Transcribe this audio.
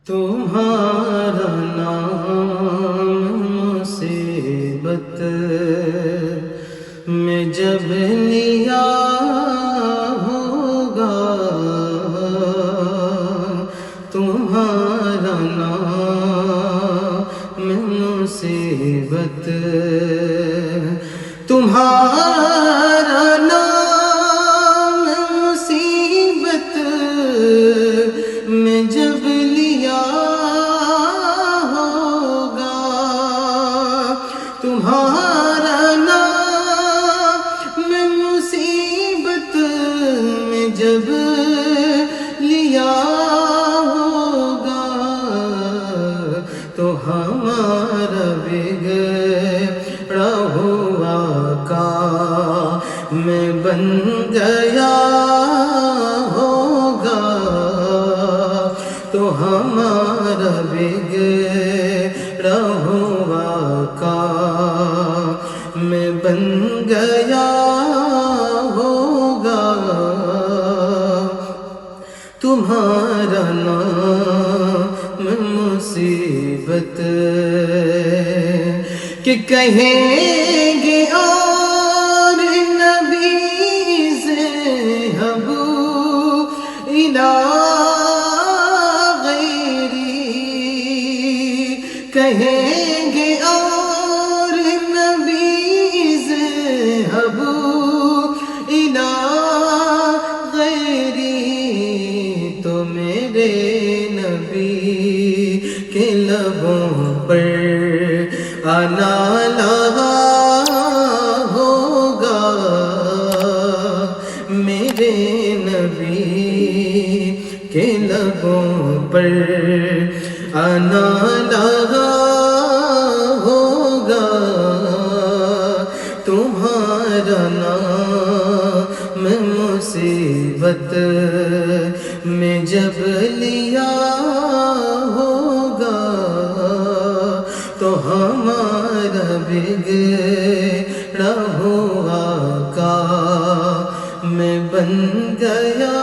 تمہارا نام مصیبت میں جب لیا ہوگا، تمہارا نام مصیبت، تمہارا نام مصیبت میں جب لیا ہوگا، تمہارا نام مصیبت میں جب لیا ہوگا، تو ہمارا بگڑا ہوا کام بن گیا ہوگا، تو ہمارا بگڑا ہوا کام بن گیا ہوگا، تمہارا نام مصیبت کہ کہیں گے اور نبی ذہبوا الی کہیں گے اور نبی ذہبوا الی غیری، تو میرے نبی کے لبوں پر آنا لگا ہوگا، میرے نبی کے لبوں پر آنا لگا ہوگا، تمہارا نام مصیبت میں جب لیا ہوگا، تو ہمارا بگڑا ہوا کام بن گیا